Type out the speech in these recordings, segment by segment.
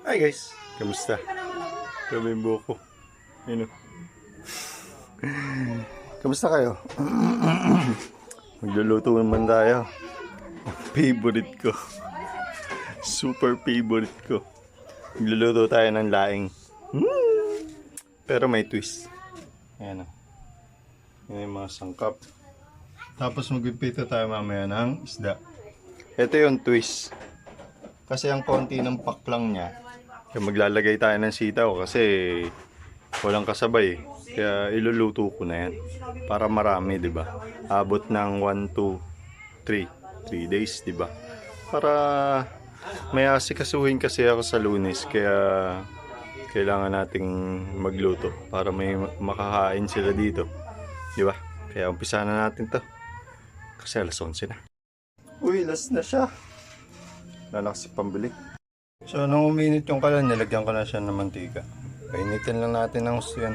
Hi guys, kamusta? Kami yung buko. Ayun o. Kamusta kayo? Magluluto naman tayo. Favorite ko. Super favorite ko. Magluluto tayo ng laing. Pero may twist. Ayan o. Yan yung mga sangkap. Tapos magpipito tayo mamaya ng isda. Ito yung twist. Kasi ang konti ng paklang niya, kaya maglalagay tayo ng sitaw kasi walang kasabay. Kaya iluluto ko na yan. Para marami, di ba? Abot ng 1, 2, 3 days, di ba? Para may asikasuhin kasi ako sa Lunes. Kaya kailangan nating magluto para may makakain sila dito. Di ba? Kaya umpisa na natin to. Kasi alas 11 na. Uy, last na siya. Lalakas sa pambili. So, nung uminit yung kalan, nilagyan ko na siya ng mantika. Painitin lang natin ng gusto yan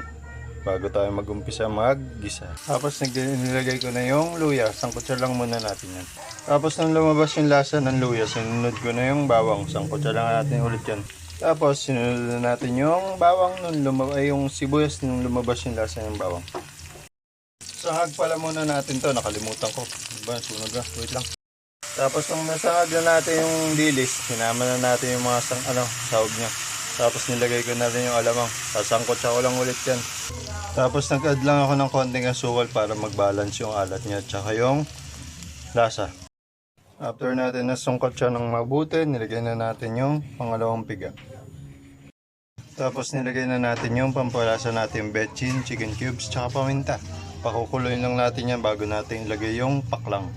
bago tayo mag-umpisa mag-gisa. Tapos nilagay ko na yung luya. Sangkutsa lang muna natin yan. Tapos nung lumabas yung lasa ng luya, sinunod ko na yung bawang. Sangkutsa lang natin ulit yan. Tapos sinunod na natin yung bawang yung sibuyas nung lumabas yung lasa ng bawang. Sangag pala muna natin to. Nakalimutan ko. Diba? Sunog ah. Wait lang. Tapos nung nasangag na natin yung dilis, sinama na natin yung mga sahog niya. Tapos nilagay ko na rin yung alamang. Sasangkot siya ko lang ulit yan. Tapos nag-add lang ako ng konting asukal para mag-balance yung alat niya at saka yung lasa. After natin nasungkot siya ng mabuti, nilagay na natin yung pangalawang piga. Tapos nilagay na natin yung pampalasa natin, betchin, chicken cubes, tsaka paminta. Pakukuloyin lang natin yan bago natin ilagay yung paklang,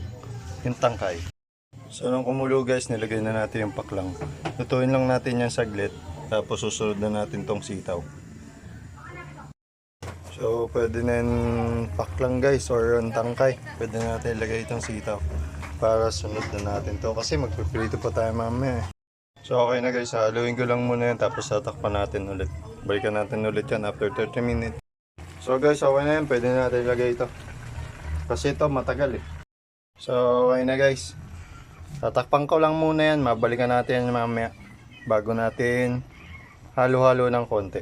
yung tangkay. So nung kumulo guys, nilagay na natin yung paklang. Lutuin lang natin yan saglit. Tapos susunod na natin tong sitaw. So pwede na yung paklang guys or yung tangkay. Pwede na natin ilagay itong sitaw. Para sunod na natin to. Kasi magpiprito pa tayo mamaya. So okay na guys, haluin ko lang muna yan. Tapos tatakpan natin ulit. Balikan natin ulit yan after 30 minutes. So guys, okay na yan. Pwede na natin ilagay ito. Kasi ito matagal eh. So okay na guys. Tatakpan ko lang muna yan, mabalikan natin yan mamaya bago natin halo-halo ng konti.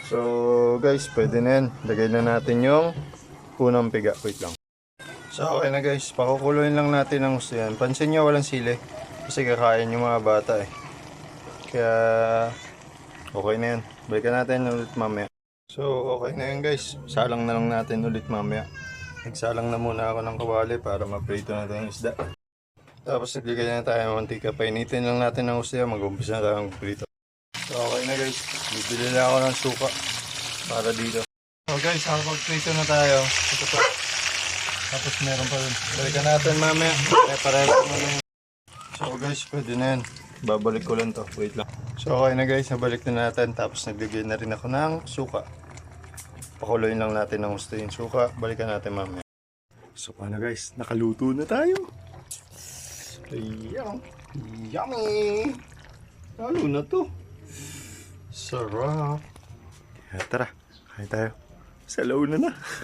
So guys, pwede na yan. Lagay na natin yung unang piga. Wait lang. So okay na guys, pakukuloyin lang natin ang gusto yan. Pansin nyo walang sili kasi kakain yung mga bata eh. Kaya okay na yan. Balikan natin ulit mamaya. So okay na yan guys, salang na lang natin ulit mamaya. Nagsalang na muna ako ng kawali para maprito natin yung isda. Tapos nagbigay na tayo ng mantika. Painitin lang natin ng gusto yan. Mag-umpisa na tayo magprito. So okay na guys. Bibili na ako ng suka para dito. So guys, magprito na tayo. Ito pa. Tapos meron pa rin. Balikan natin mamaya. Pareho naman. So guys, pwede na yan. Babalik ko lang to. Wait lang. So okay na guys. Nabalik na natin. Tapos nagbigay na rin ako ng suka. Pakuloyin lang natin ng gusto yung suka. Balikan natin mamaya. So paano guys? Nakaluto na tayo. Ayan. Yummy! Lalo na to. Sarap. Tara, kain tayo. Sa launa na.